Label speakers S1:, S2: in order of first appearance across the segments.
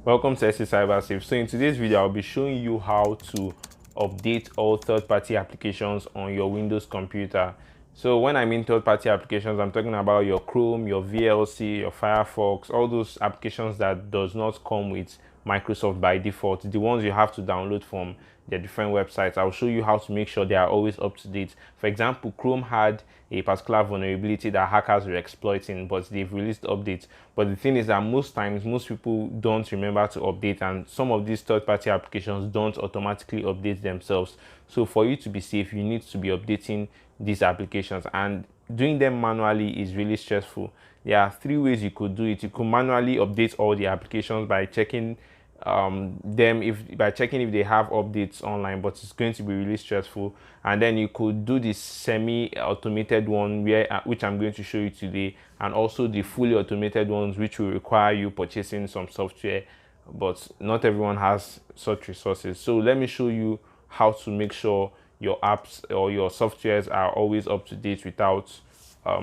S1: Welcome to SC CyberSafe. So in today's video, I'll be showing you how to update all third-party applications on your Windows computer. So when I mean third-party applications, I'm talking about your Chrome, your VLC, your Firefox, all those applications that does not come with Microsoft by default, the ones you have to download from their different websites. I'll show you how to make sure they are always up to date. For example, Chrome had a particular vulnerability that hackers were exploiting, but they've released updates. But the thing is that most times, most people don't remember to update, and some of these third-party applications don't automatically update themselves. So for you to be safe, you need to be updating these applications, and doing them manually is really stressful. There are three ways you could do it. You could manually update all the applications by checking by checking if they have updates online, but it's going to be really stressful. And then you could do this semi-automated one which I'm going to show you today, and also the fully automated ones, which will require you purchasing some software, but not everyone has such resources. So let me show you how to make sure your apps or your softwares are always up to date without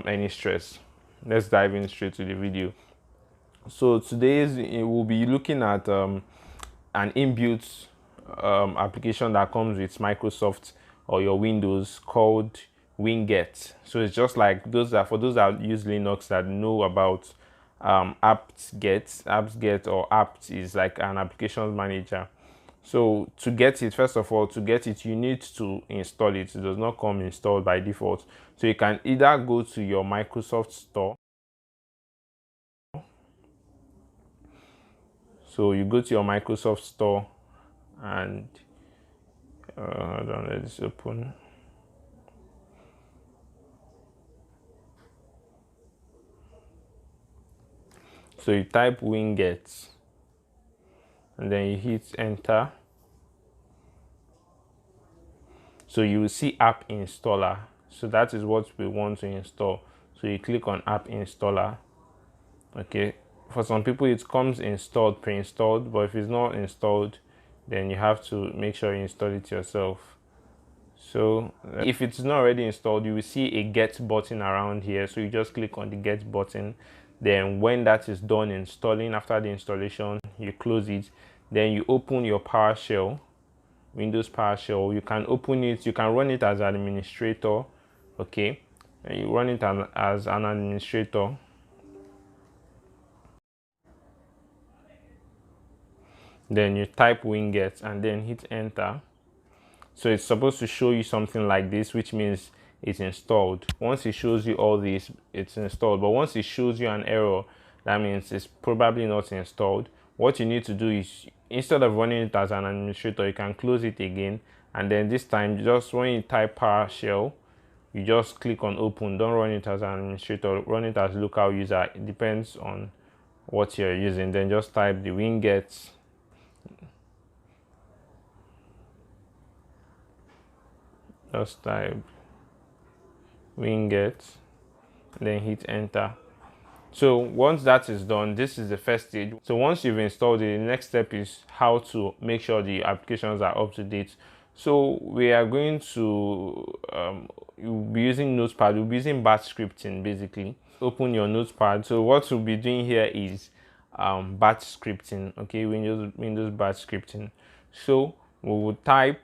S1: any stress. Let's dive in straight to the video. So we'll be looking at an inbuilt application that comes with Microsoft or your Windows called Winget. So it's just like for those that use Linux that know about apt-get or apt is like an application manager. So to get it, first of all, you need to install it. It does not come installed by default. So you can either go to your Microsoft Store. So you go to your Microsoft Store and hold on, let this open. So you type Winget and then you hit enter. So you will see App Installer. So that is what we want to install. So you click on App Installer. Okay. For some people it comes installed, pre-installed, but if it's not installed, then you have to make sure you install it yourself. So if it's not already installed, you will see a get button around here. So you just click on the get button. Then when that is done installing, after the installation, you close it. Then you open your PowerShell, Windows PowerShell. You can open it, you can run it as an administrator. Okay, and you run it as an administrator. Then you type Winget and then hit enter. So it's supposed to show you something like this, which means it's installed. Once it shows you all this, it's installed. But once it shows you an error, that means it's probably not installed. What you need to do is, instead of running it as an administrator, you can close it again. And then this time, just when you type PowerShell, you just click on open. Don't run it as an administrator, run it as local user. It depends on what you're using. Then just type the Winget. Just type Winget, then hit enter. So once that is done, this is the first stage. So once you've installed it, the next step is how to make sure the applications are up to date. So we are going to you'll be using Notepad. We'll be using batch scripting basically. Open your Notepad. So what we'll be doing here is batch scripting. Okay, Windows batch scripting. So we will type.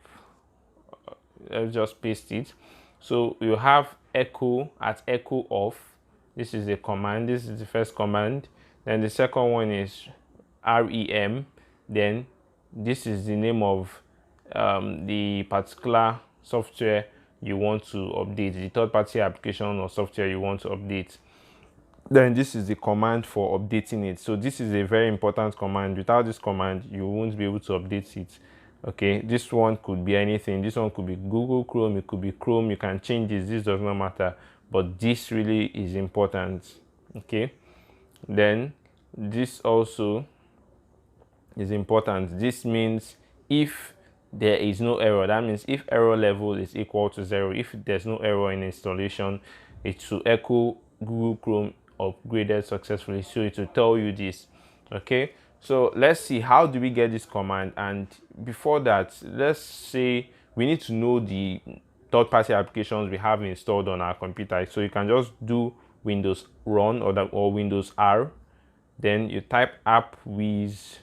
S1: Let's just paste it. So you have echo at echo off. This is a command. This is the first command. Then the second one is rem. Then this is the name of the particular software you want to update, the third-party application or software you want to update. Then this is the command for updating it. So this is a very important command. Without this command, you won't be able to update it. Okay, this one could be anything. This one could be Google Chrome, it could be Chrome. You can change this does not matter, but this really is important. Okay, then this also is important. This means if there is no error, that means if error level is equal to 0, if there's no error in installation, it will echo Google Chrome upgraded successfully. So it will tell you this. Okay, so let's see, how do we get this command? And before that, let's say we need to know the third-party applications we have installed on our computer. So you can just do Windows run or Windows R, then you type appwiz.cpl.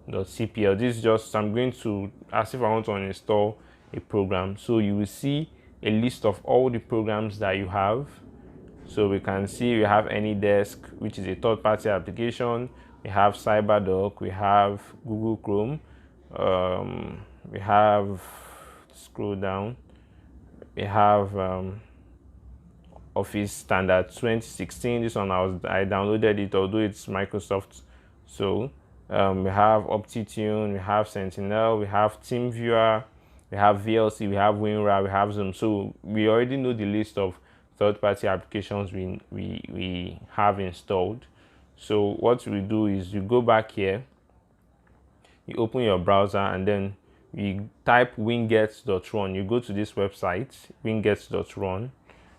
S1: This is just, I'm going to, as if I want to uninstall a program. So you will see a list of all the programs that you have. So we can see we have AnyDesk, which is a third-party application. We have CyberDoc. We have Google Chrome. We have, scroll down. We have Office Standard 2016. This one I downloaded it, although it's Microsoft. So we have Optitune, we have Sentinel, we have TeamViewer, we have VLC, we have WinRAR, we have Zoom. So we already know the list of third-party applications we have installed. So what we do is you go back here, you open your browser, and then you type winget.run. You go to this website, winget.run.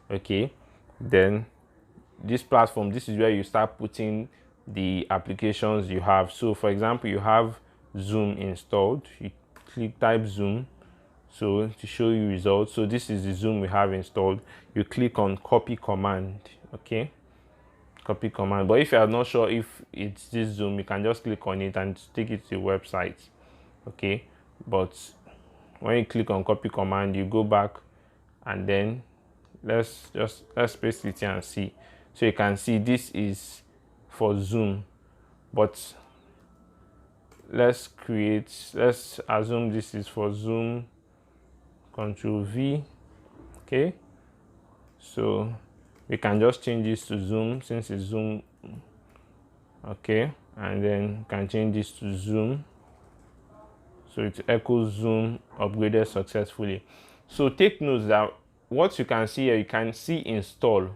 S1: Okay, then this platform, this is where you start putting the applications you have. So for example, you have Zoom installed. You type Zoom, so to show you results. So this is the Zoom we have installed. You click on copy command. Okay, copy command. But if you are not sure if it's this Zoom, you can just click on it and take it to the website. Okay, but when you click on copy command, you go back, and then let's paste it here and see. So you can see this is for Zoom, but let's assume this is for Zoom. Control V. Okay, so we can just change this to Zoom since it's Zoom. Okay, and then can change this to Zoom, so it echoes Zoom upgraded successfully. So take note that what you can see here, you can see install,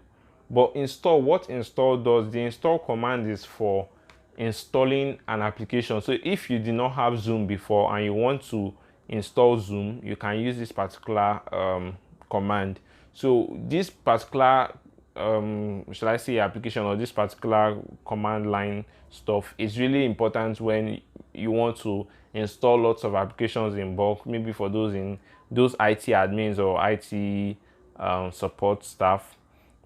S1: but what install does, the install command is for installing an application. So if you did not have Zoom before and you want to install Zoom, you can use this particular command. So this particular should I say application, or this particular command line stuff is really important when you want to install lots of applications in bulk, maybe for those IT admins or IT support staff.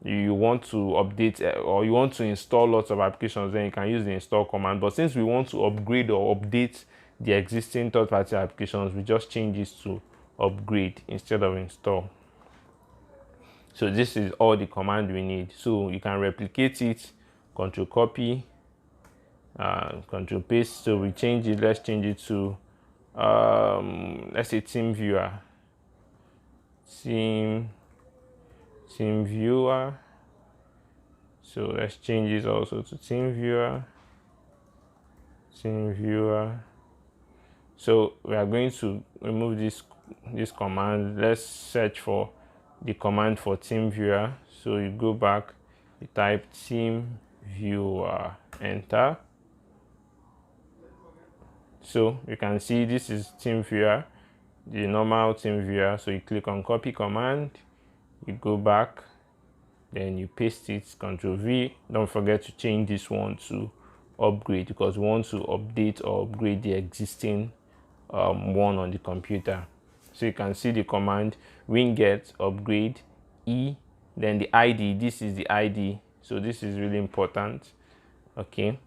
S1: You want to update or you want to install lots of applications, then you can use the install command. But since we want to upgrade or update the existing third-party applications, we just change this to upgrade instead of install. So this is all the command we need. So you can replicate it, control copy, control paste. So we change it, let's change it to let's say TeamViewer. TeamViewer. So let's change it also to TeamViewer. So we are going to remove this command. Let's search for the command for TeamViewer. So you go back, you type TeamViewer, enter. So you can see this is TeamViewer, the normal TeamViewer. So you click on copy command, you go back, then you paste it, Control V. Don't forget to change this one to upgrade, because we want to update or upgrade the existing one on the computer. So you can see the command winget upgrade E, then the ID. This is the ID, so this is really important. Okay,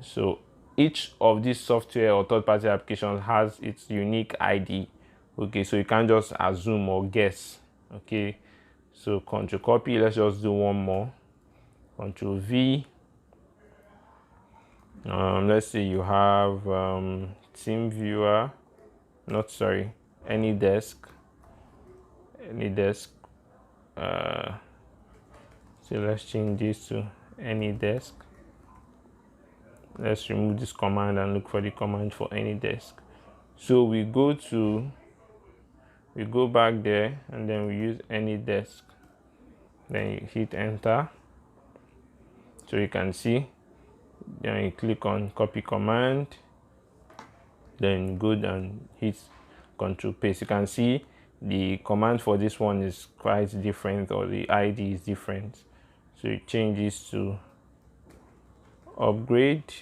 S1: so each of these software or third-party applications has its unique ID. Okay, so you can't just assume or guess. Okay, so control copy, let's just do one more, Control V. Let's say you have TeamViewer, not sorry, AnyDesk. So let's change this to AnyDesk. Let's remove this command and look for the command for AnyDesk. So we go back there, and then we use AnyDesk, then you hit enter. So you can see, then you click on copy command, then go and hit control paste. You can see the command for this one is quite different, or the ID is different. So you change this to upgrade.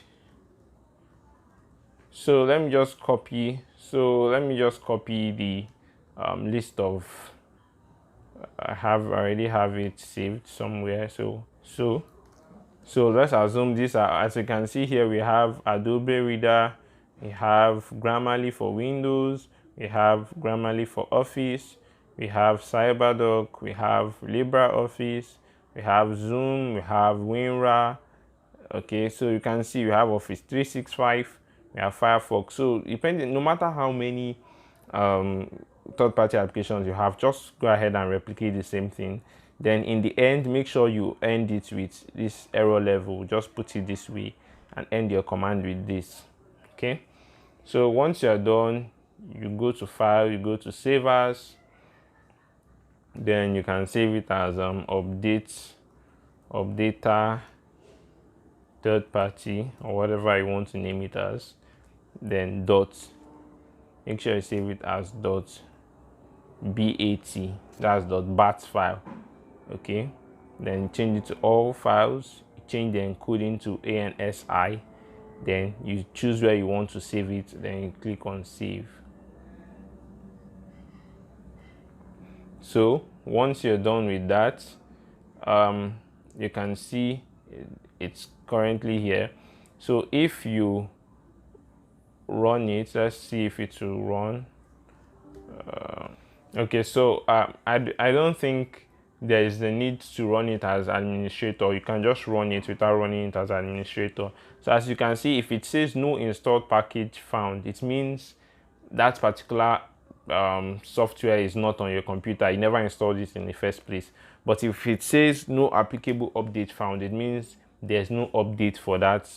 S1: So let me just copy the list of, I already have it saved somewhere. So So let's assume these are, as you can see here, we have Adobe Reader, we have Grammarly for Windows, we have Grammarly for Office, we have CyberDoc, we have LibreOffice, we have Zoom, we have WinRAR. Okay, so you can see we have Office 365, we have Firefox. So depending, no matter how many third-party applications you have, just go ahead and replicate the same thing. Then in the end, make sure you end it with this error level. Just put it this way and end your command with this. Okay, so once you're done, you go to File, you go to Save As. Then you can save it as updater third party, or whatever you want to name it as. Then dot, make sure you save it as dot bat, that's dot bat file. Okay, then change it to all files, change the encoding to ANSI, then you choose where you want to save it, then you click on save. So once you're done with that, you can see it's currently here. So if you run it, let's see if it will run. Okay, so I don't think there is the need to run it as administrator. You can just run it without running it as administrator. So as you can see, if it says no installed package found, it means that particular software is not on your computer. You never installed it in the first place. But if it says no applicable update found, it means there's no update for that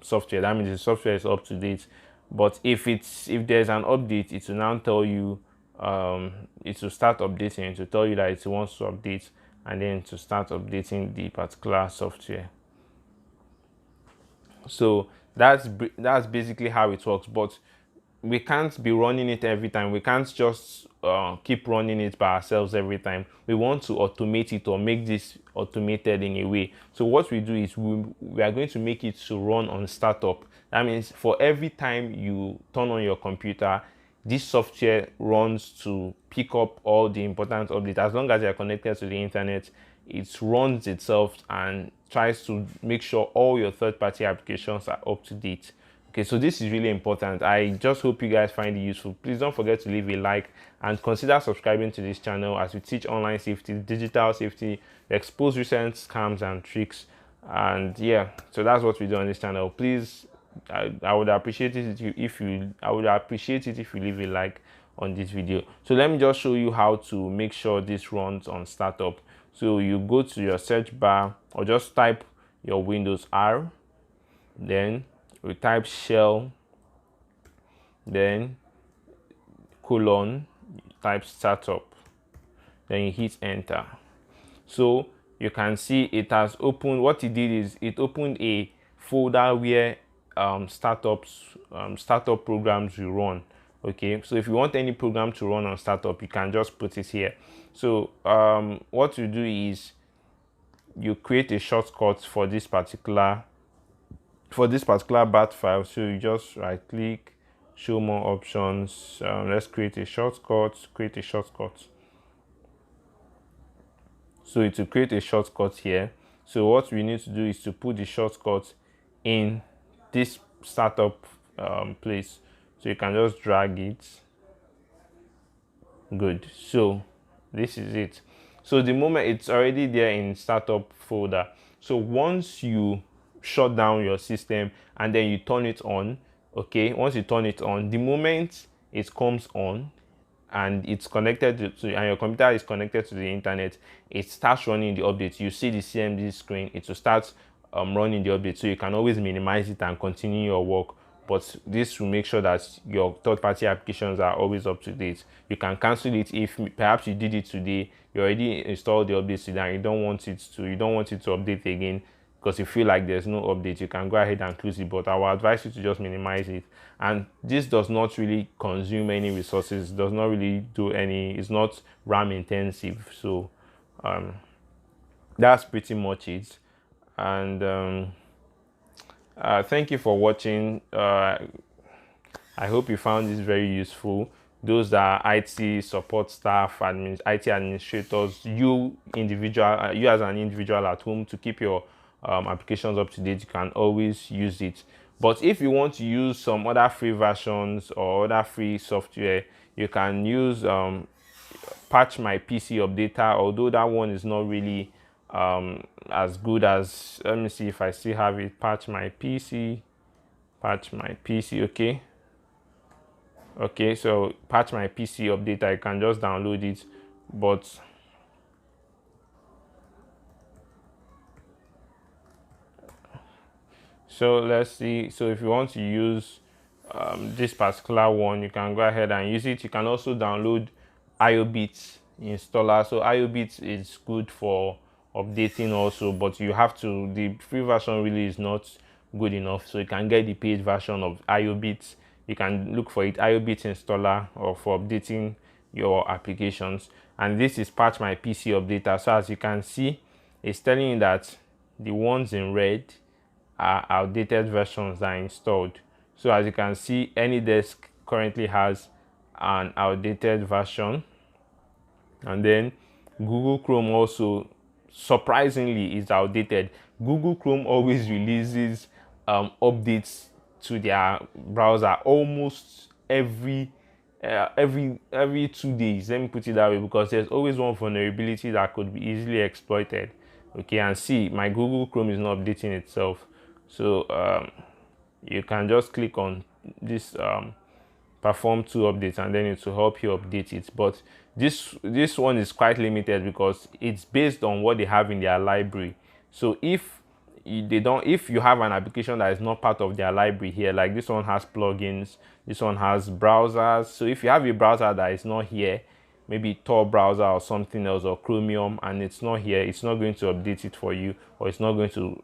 S1: software. That means the software is up to date. But if there's an update, it will now tell you, it will start updating. It will tell you that it wants to update, and then to start updating the particular software. So that's basically how it works. But we can't be running it every time. We can't just keep running it by ourselves every time. We want to automate it or make this automated in a way. So what we do is we are going to make it to run on startup. That means for every time you turn on your computer, this software runs to pick up all the important updates. As long as you're connected to the internet, it runs itself and tries to make sure all your third-party applications are up to date. Okay, so this is really important. I just hope you guys find it useful. Please don't forget to leave a like and consider subscribing to this channel, as we teach online safety, digital safety, expose recent scams and tricks. And yeah, so that's what we do on this channel. Please, I would appreciate it if you leave a like on this video. So let me just show you how to make sure this runs on startup. So you go to your search bar, or just type your Windows R, then we type shell, then colon, type startup, then you hit enter. So you can see it has opened. What it did is it opened a folder where startup programs will run. Okay, so if you want any program to run on startup, you can just put it here. So what you do is you create a shortcut for this particular bat file. So you just right click, show more options. Let's create a shortcut. So it will create a shortcut here. So what we need to do is to put the shortcut in this startup place. So you can just drag it. Good. So this is it. So the moment it's already there in startup folder. So once you shut down your system and then you turn it on, okay, once you turn it on, the moment it comes on and it's connected to and your computer is connected to the internet, it starts running the update. You see the CMD screen, it will start running the update. So you can always minimize it and continue your work, but this will make sure that your third-party applications are always up to date. You can cancel it if perhaps you did it today, you already installed the update today, and you don't want it to update again because you feel like there's no update. You can go ahead and close it, but I will advise you to just minimize it. And this does not really consume any resources, does not really do any, it's not RAM intensive. So that's pretty much it. And thank you for watching. I hope you found this very useful. Those that are IT support staff, IT administrators, you as an individual at home, to keep your applications up to date, you can always use it. But if you want to use some other free versions or other free software, you can use Patch My PC Updater, although that one is not really as good as, let me see if I still have it. Patch My PC, okay, so Patch My PC Updater, you can just download it. But so let's see, so if you want to use this particular one, you can go ahead and use it. You can also download iObit installer. So iObit is good for updating also, but you have to, the free version really is not good enough, so you can get the paid version of iObit. You can look for it, iObit installer, or for updating your applications. And this is Patch My PC Updater. So as you can see, it's telling you that the ones in red are outdated versions that are installed. So as you can see, AnyDesk currently has an outdated version, and then Google Chrome also surprisingly is outdated. Google Chrome always releases updates to their browser almost every 2 days. Let me put it that way, because there's always one vulnerability that could be easily exploited. Okay, and see, my Google Chrome is not updating itself. So you can just click on this perform 2 updates, and then it will help you update it. But this one is quite limited because it's based on what they have in their library. So if you have an application that is not part of their library here, like this one has plugins, this one has browsers. So if you have a browser that is not here, maybe Tor browser or something else, or Chromium, and it's not here, it's not going to update it for you, or it's not going to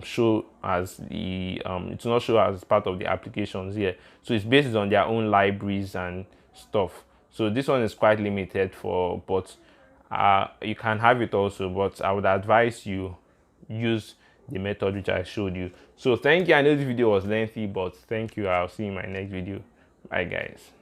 S1: show as the it's not show as part of the applications here. So it's based on their own libraries and stuff. So this one is quite limited for, but you can have it also, but I would advise you use the method which I showed you. So thank you. I know this video was lengthy, but thank you. I'll see you in my next video. Bye guys.